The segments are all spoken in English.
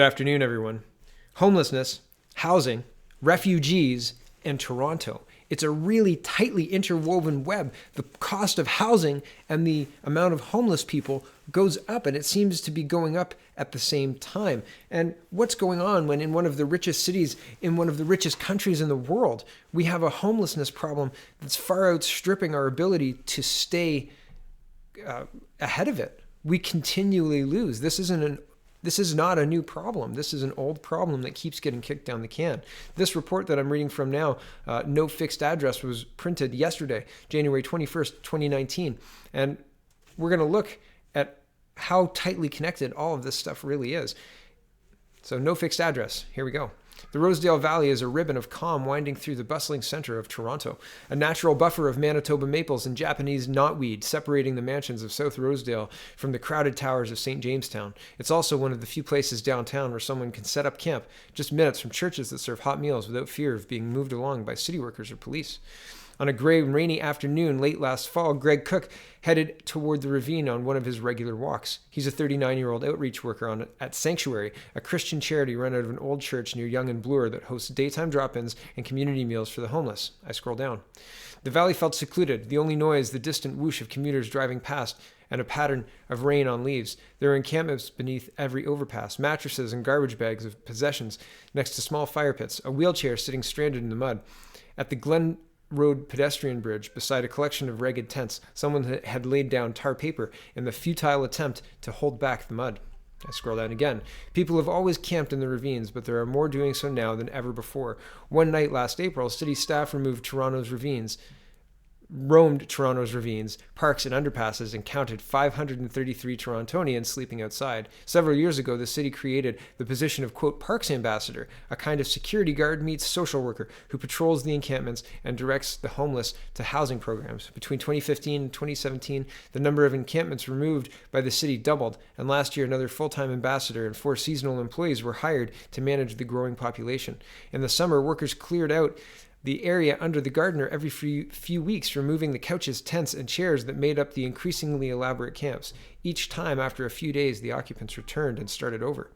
Good afternoon, everyone. Homelessness, housing, refugees, and Toronto. It's a really tightly interwoven web. The cost of housing and the amount of homeless people goes up, and it seems to be going up at the same time. And what's going on when in one of the richest cities, in one of the richest countries in the world, we have a homelessness problem that's far outstripping our ability to stay ahead of it? We continually lose. This is not a new problem. This is an old problem that keeps getting kicked down the can. This report that I'm reading from now, No Fixed Address, was printed yesterday, January 21st, 2019. And we're going to look at how tightly connected all of this stuff really is. So No Fixed Address, here we go. The Rosedale Valley is a ribbon of calm winding through the bustling center of Toronto, a natural buffer of Manitoba maples and Japanese knotweed separating the mansions of South Rosedale from the crowded towers of St. Jamestown. It's also one of the few places downtown where someone can set up camp just minutes from churches that serve hot meals without fear of being moved along by city workers or police. On a gray and rainy afternoon late last fall, Greg Cook headed toward the ravine on one of his regular walks. He's a 39-year-old outreach worker at Sanctuary, a Christian charity run out of an old church near Yonge and Bloor that hosts daytime drop-ins and community meals for the homeless. I scroll down. The valley felt secluded, the only noise the distant whoosh of commuters driving past and a pattern of rain on leaves. There were encampments beneath every overpass, mattresses and garbage bags of possessions next to small fire pits, a wheelchair sitting stranded in the mud. At the Glen Road pedestrian bridge, beside a collection of ragged tents, someone had laid down tar paper in the futile attempt to hold back the mud. I scroll down again. People have always camped in the ravines, but there are more doing so now than ever before. One night last April, city staff roamed Toronto's ravines, parks, and underpasses and counted 533 Torontonians sleeping outside. Several years ago, the city created the position of, quote, parks ambassador, a kind of security guard meets social worker who patrols the encampments and directs the homeless to housing programs. Between 2015 and 2017, the number of encampments removed by the city doubled, and last year another full-time ambassador and 4 seasonal employees were hired to manage the growing population. In the summer, workers cleared out the area under the gardiner every few weeks, removing the couches, tents, and chairs that made up the increasingly elaborate camps. Each time, after a few days, the occupants returned and started over.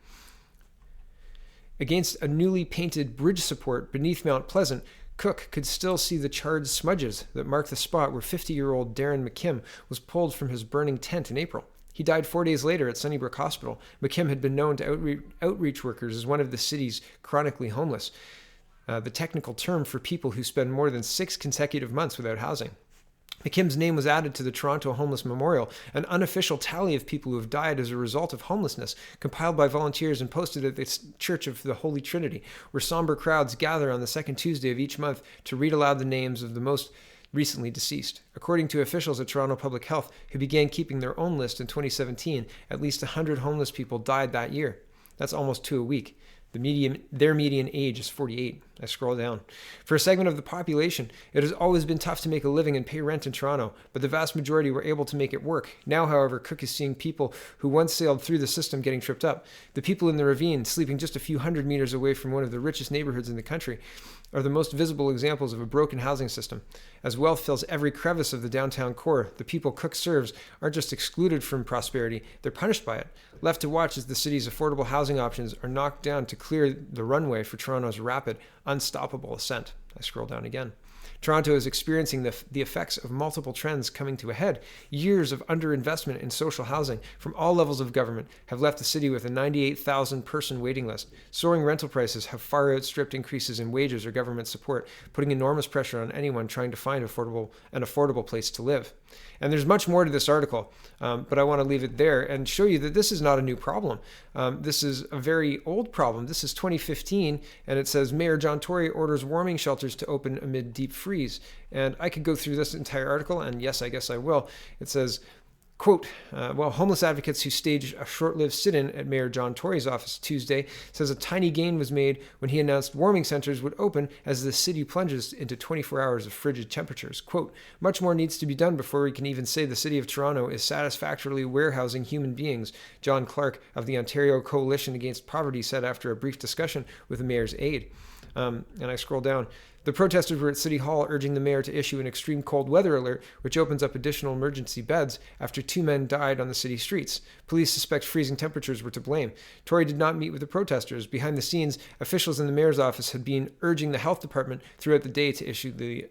Against a newly painted bridge support beneath Mount Pleasant, Cook could still see the charred smudges that marked the spot where 50-year-old Darren McKim was pulled from his burning tent in April. He died 4 days later at Sunnybrook Hospital. McKim had been known to outreach workers as one of the city's chronically homeless, the technical term for people who spend more than 6 consecutive months without housing. McKim's name was added to the Toronto Homeless Memorial, an unofficial tally of people who have died as a result of homelessness, compiled by volunteers and posted at the Church of the Holy Trinity, where somber crowds gather on the second Tuesday of each month to read aloud the names of the most recently deceased. According to officials at Toronto Public Health, who began keeping their own list in 2017, at least 100 homeless people died that year. That's almost 2 a week. Their median age is 48. I scroll down. For a segment of the population, it has always been tough to make a living and pay rent in Toronto, but the vast majority were able to make it work. Now, however, Cook is seeing people who once sailed through the system getting tripped up. The people in the ravine, sleeping just a few hundred meters away from one of the richest neighborhoods in the country, are the most visible examples of a broken housing system. As wealth fills every crevice of the downtown core, the people Cook serves aren't just excluded from prosperity, they're punished by it. Left to watch as the city's affordable housing options are knocked down to clear the runway for Toronto's rapid, unstoppable ascent. I scroll down again. Toronto is experiencing the effects of multiple trends coming to a head. Years of underinvestment in social housing from all levels of government have left the city with a 98,000-person waiting list. Soaring rental prices have far outstripped increases in wages or government support, putting enormous pressure on anyone trying to find an affordable place to live. And there's much more to this article, but I want to leave it there and show you that this is not a new problem. This is a very old problem. This is 2015, and it says Mayor John Tory orders warming shelters to open amid deep freeze. And I could go through this entire article, and yes, I guess I will. It says, quote, homeless advocates who staged a short-lived sit-in at Mayor John Tory's office Tuesday says a tiny gain was made when he announced warming centers would open as the city plunges into 24 hours of frigid temperatures. Quote, much more needs to be done before we can even say the City of Toronto is satisfactorily warehousing human beings, John Clark of the Ontario Coalition Against Poverty said after a brief discussion with the mayor's aide. And I scroll down. The protesters were at City Hall urging the mayor to issue an extreme cold weather alert, which opens up additional emergency beds after 2 men died on the city streets. Police suspect freezing temperatures were to blame. Tory did not meet with the protesters. Behind the scenes, officials in the mayor's office had been urging the health department throughout the day to issue the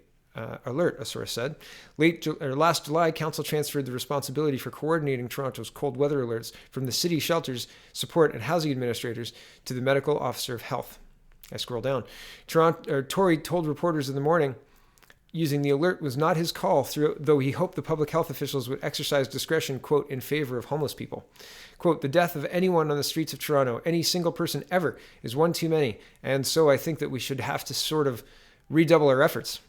alert, a source said. Last July, council transferred the responsibility for coordinating Toronto's cold weather alerts from the city shelters, support, and housing administrators to the medical officer of health. I scroll down. Tory told reporters in the morning using the alert was not his call, though he hoped the public health officials would exercise discretion, quote, in favor of homeless people. Quote, the death of anyone on the streets of Toronto, any single person ever, is one too many, and so I think that we should have to sort of redouble our efforts.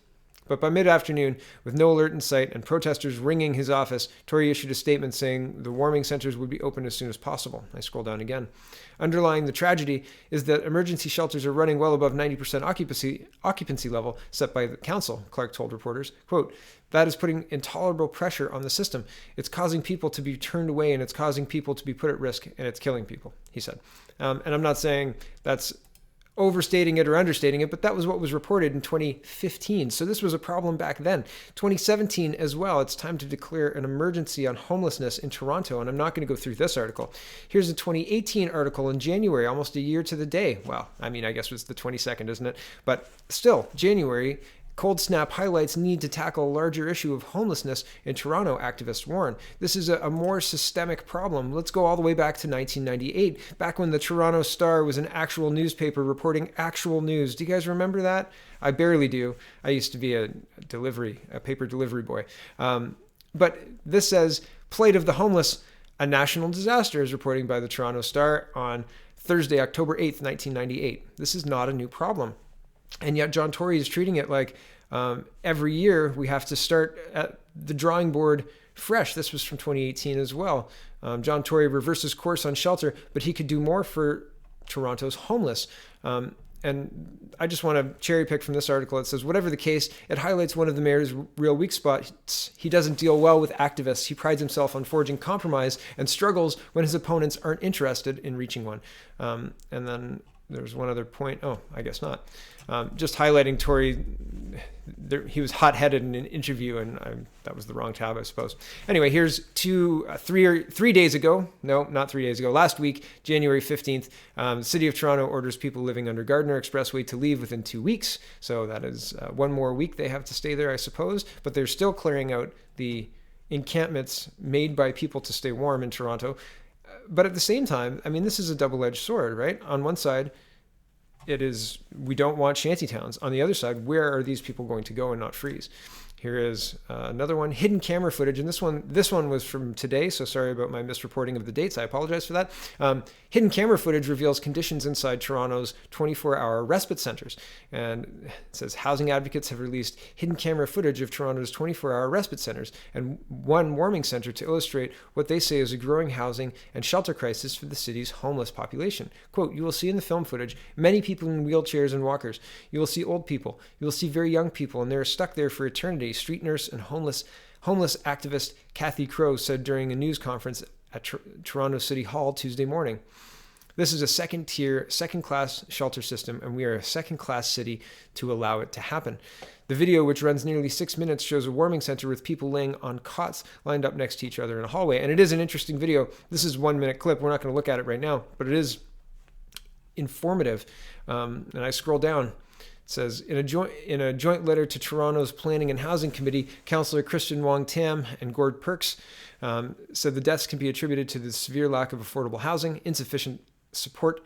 But by mid-afternoon, with no alert in sight and protesters ringing his office, Tory issued a statement saying the warming centers would be open as soon as possible. I scroll down again. Underlying the tragedy is that emergency shelters are running well above 90% occupancy level set by the council, Clark told reporters. Quote, that is putting intolerable pressure on the system. It's causing people to be turned away, and it's causing people to be put at risk, and it's killing people, he said. And I'm not saying that's overstating it or understating it, but that was what was reported in 2015. So this was a problem back then. 2017 as well. It's time to declare an emergency on homelessness in Toronto. And I'm not going to go through this article. Here's a 2018 article in January, almost a year to the day. Well, I mean, I guess it's the 22nd, isn't it? But still, January. Cold Snap highlights need to tackle a larger issue of homelessness in Toronto, activists warn. This is a more systemic problem. Let's go all the way back to 1998, back when the Toronto Star was an actual newspaper reporting actual news. Do you guys remember that? I barely do. I used to be a paper delivery boy. But this says, plight of the homeless, a national disaster, is reporting by the Toronto Star on Thursday, October 8th, 1998. This is not a new problem. And yet John Tory is treating it like every year we have to start at the drawing board fresh. This was from 2018 as well. John Tory reverses course on shelter, but he could do more for Toronto's homeless. And I just want to cherry pick from this article. It says, whatever the case, it highlights one of the mayor's real weak spots. He doesn't deal well with activists. He prides himself on forging compromise and struggles when his opponents aren't interested in reaching one. And then there's one other point. Oh, I guess not. Just highlighting Tory, he was hot-headed in an interview, and that was the wrong tab, I suppose. Anyway, here's 3 days ago. No, not 3 days ago. Last week, January 15th, the City of Toronto orders people living under Gardiner Expressway to leave within 2 weeks. So that is one more week they have to stay there, I suppose. But they're still clearing out the encampments made by people to stay warm in Toronto. But at the same time, I mean, this is a double-edged sword, right? On one side, it is, we don't want shantytowns. On the other side, where are these people going to go and not freeze? Here is another one, hidden camera footage. And this one was from today, so sorry about my misreporting of the dates. I apologize for that. Hidden camera footage reveals conditions inside Toronto's 24-hour respite centers. And it says housing advocates have released hidden camera footage of Toronto's 24-hour respite centers and one warming center to illustrate what they say is a growing housing and shelter crisis for the city's homeless population. Quote, you will see in the film footage many people in wheelchairs and walkers. You will see old people. You will see very young people, and they're stuck there for eternity. Street nurse and homeless activist Kathy Crow said during a news conference at Toronto City Hall Tuesday morning. This is a second-tier, second-class shelter system, and we are a second-class city to allow it to happen. The video, which runs nearly 6 minutes, shows a warming center with people laying on cots lined up next to each other in a hallway. And it is an interesting video. This is a 1-minute clip. We're not going to look at it right now, but it is informative. And I scroll down. It says, in a joint letter to Toronto's Planning and Housing Committee, Councillor Christian Wong Tam and Gord Perks said the deaths can be attributed to the severe lack of affordable housing, insufficient supportive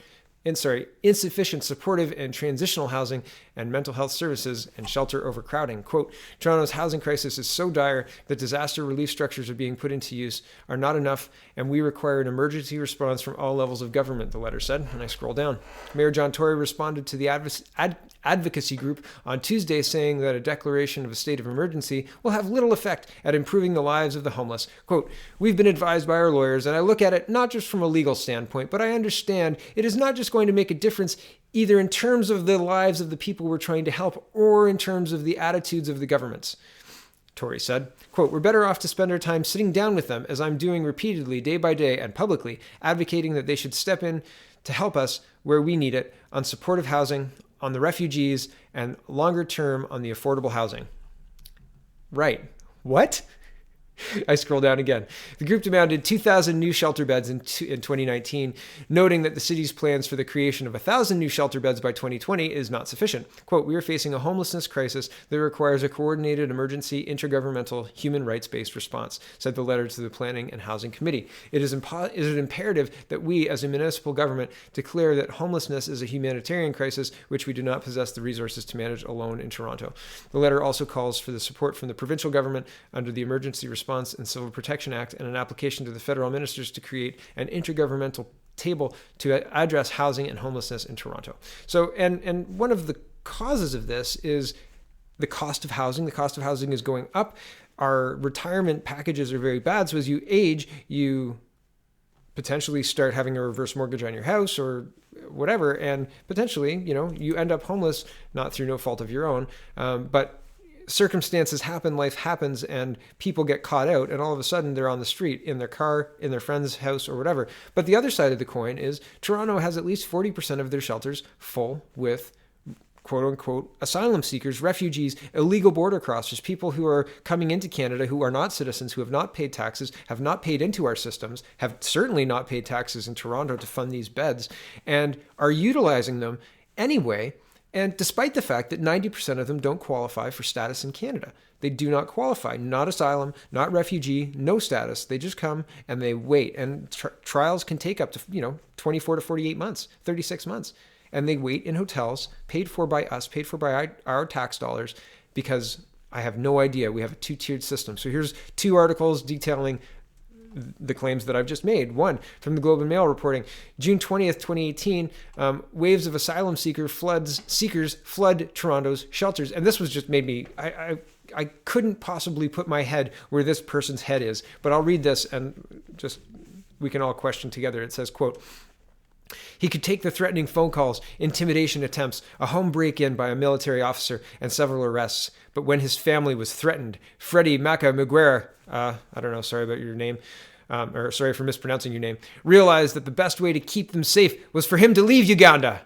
and transitional housing, and mental health services, and shelter overcrowding. Quote, Toronto's housing crisis is so dire that disaster relief structures are being put into use are not enough, and we require an emergency response from all levels of government, the letter said. And I scroll down. Mayor John Tory responded to the advocacy group on Tuesday, saying that a declaration of a state of emergency will have little effect at improving the lives of the homeless. Quote, we've been advised by our lawyers, and I look at it not just from a legal standpoint, but I understand it is not just going to make a difference either in terms of the lives of the people we're trying to help or in terms of the attitudes of the governments. Tory said, quote, we're better off to spend our time sitting down with them, as I'm doing repeatedly, day by day and publicly, advocating that they should step in to help us where we need it, on supportive housing, on the refugees and longer term on the affordable housing. Right. What? I scroll down again. The group demanded 2,000 new shelter beds in 2019, noting that the city's plans for the creation of 1,000 new shelter beds by 2020 is not sufficient. Quote, "We are facing a homelessness crisis that requires a coordinated emergency intergovernmental human rights-based response," said the letter to the Planning and Housing Committee. It is imperative that we, as a municipal government, declare that homelessness is a humanitarian crisis which we do not possess the resources to manage alone in Toronto. The letter also calls for the support from the provincial government under the Emergency Response and Civil Protection Act and an application to the federal ministers to create an intergovernmental table to address housing and homelessness in Toronto. So, and one of the causes of this is the cost of housing. The cost of housing is going up. Our retirement packages are very bad. So as you age, you potentially start having a reverse mortgage on your house or whatever, and potentially, you end up homeless, not through no fault of your own, but circumstances happen, life happens, and people get caught out, and all of a sudden they're on the street, in their car, in their friend's house, or whatever. But the other side of the coin is Toronto has at least 40% of their shelters full with quote-unquote asylum seekers, refugees, illegal border crossers, people who are coming into Canada who are not citizens, who have not paid taxes, have not paid into our systems, have certainly not paid taxes in Toronto to fund these beds, and are utilizing them anyway. And despite the fact that 90% of them don't qualify for status in Canada. They do not qualify, not asylum, not refugee, no status. They just come and they wait. And trials can take up to, 24 to 48 months, 36 months. And they wait in hotels paid for by us, paid for by our tax dollars, because I have no idea. We have a two-tiered system. So here's two articles detailing the claims that I've just made. One from the Globe and Mail reporting, June 20th, 2018, waves of asylum seekers flood Toronto's shelters. And this was just made me, I couldn't possibly put my head where this person's head is, but I'll read this and just, we can all question together. It says, quote, "He could take the threatening phone calls, intimidation attempts, a home break-in by a military officer, and several arrests. But when his family was threatened, Freddie Maka Muguera, I don't know, sorry about your name, or sorry for mispronouncing your name, realized that the best way to keep them safe was for him to leave Uganda.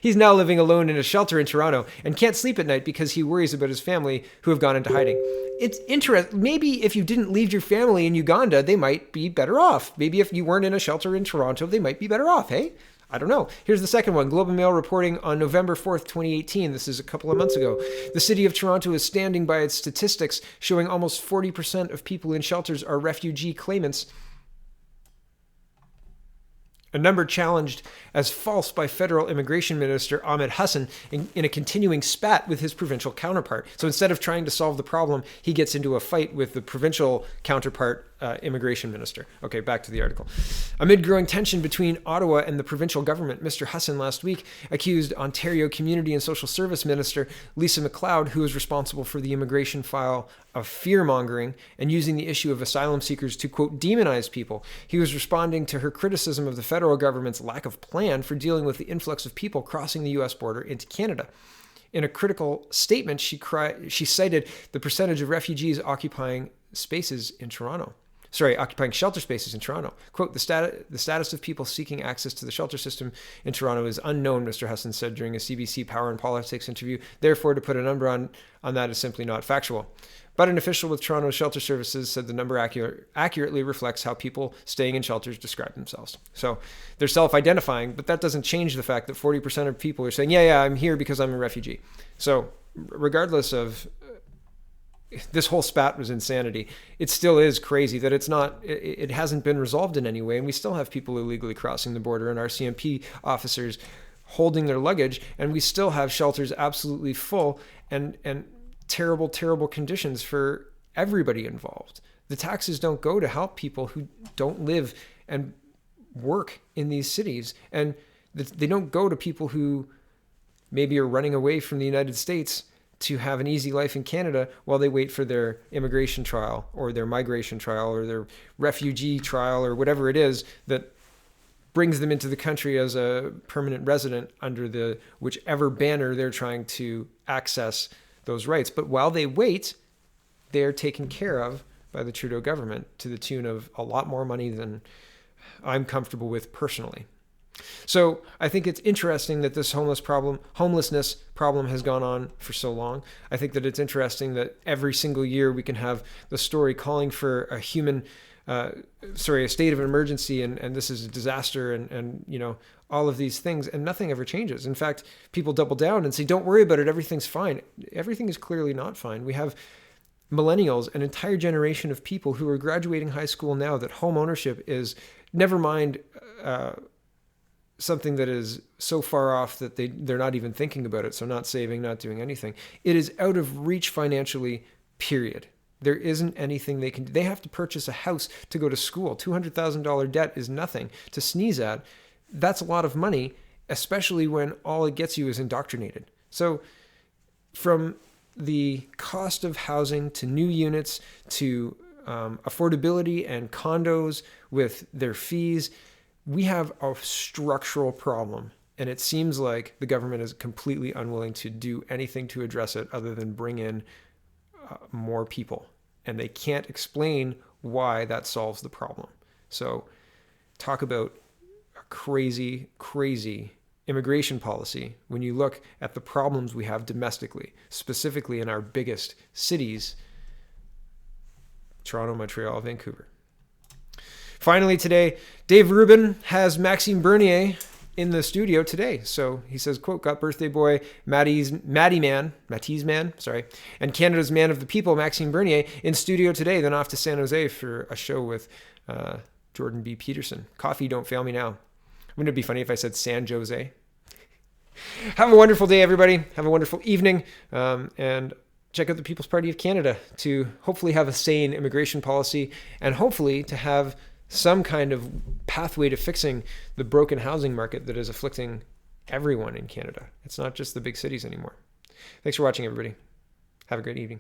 He's now living alone in a shelter in Toronto and can't sleep at night because he worries about his family who have gone into hiding." It's interesting. Maybe if you didn't leave your family in Uganda, they might be better off. Maybe if you weren't in a shelter in Toronto, they might be better off, hey? I don't know. Here's the second one. Globe and Mail reporting on November 4th, 2018. This is a couple of months ago. The city of Toronto is standing by its statistics showing almost 40% of people in shelters are refugee claimants. A number challenged as false by federal immigration minister Ahmed Hassan in a continuing spat with his provincial counterpart. So instead of trying to solve the problem, he gets into a fight with the provincial counterpart, immigration minister. Okay, back to the article. Amid growing tension between Ottawa and the provincial government, Mr. Hassan last week accused Ontario Community and Social Service Minister Lisa MacLeod, who is responsible for the immigration file, of fear-mongering and using the issue of asylum seekers to, quote, demonize people. He was responding to her criticism of the federal government's lack of plan for dealing with the influx of people crossing the U.S. border into Canada. In a critical statement, she cited the percentage of refugees occupying shelter spaces in Toronto. Quote, the status of people seeking access to the shelter system in Toronto is unknown, Mr. Hassan said during a CBC Power and Politics interview. Therefore, to put a number on that is simply not factual. But an official with Toronto Shelter Services said the number accurately reflects how people staying in shelters describe themselves. So they're self-identifying, but that doesn't change the fact that 40% of people are saying, yeah, I'm here because I'm a refugee. So regardless of this whole spat was insanity, it still is crazy that it hasn't been resolved in any way. And we still have people illegally crossing the border and RCMP officers holding their luggage. And we still have shelters absolutely full and terrible, terrible conditions for everybody involved. The taxes don't go to help people who don't live and work in these cities. And they don't go to people who maybe are running away from the United States to have an easy life in Canada while they wait for their immigration trial or their migration trial or their refugee trial or whatever it is that brings them into the country as a permanent resident under the whichever banner they're trying to access those rights. But while they wait, they're taken care of by the Trudeau government to the tune of a lot more money than I'm comfortable with personally. So I think it's interesting that this homelessness problem has gone on for so long. I think that it's interesting that every single year we can have the story calling for a a state of emergency, and this is a disaster, and all of these things, and nothing ever changes. In fact, people double down and say, don't worry about it, everything's fine. Everything is clearly not fine. We have millennials, an entire generation of people who are graduating high school now, that home ownership is, never mind something that is so far off that they're not even thinking about it, so not saving, not doing anything. It is out of reach financially, period. There isn't anything they can do. They have to purchase a house to go to school. $200,000 debt is nothing to sneeze at. That's a lot of money, especially when all it gets you is indoctrinated. So from the cost of housing to new units to affordability and condos with their fees, we have a structural problem. And it seems like the government is completely unwilling to do anything to address it other than bring in more people. And they can't explain why that solves the problem. So talk about a crazy, crazy immigration policy when you look at the problems we have domestically, specifically in our biggest cities, Toronto, Montreal, Vancouver. Finally today, Dave Rubin has Maxime Bernier in the studio today. So he says, quote, got birthday boy Matisse man, and Canada's man of the people, Maxime Bernier, in studio today, then off to San Jose for a show with Jordan B. Peterson. Coffee, don't fail me now. Wouldn't it be funny if I said San Jose? Have a wonderful day, everybody. Have a wonderful evening. And check out the People's Party of Canada to hopefully have a sane immigration policy and hopefully to have some kind of pathway to fixing the broken housing market that is afflicting everyone in Canada. It's not just the big cities anymore. Thanks for watching, everybody. Have a great evening.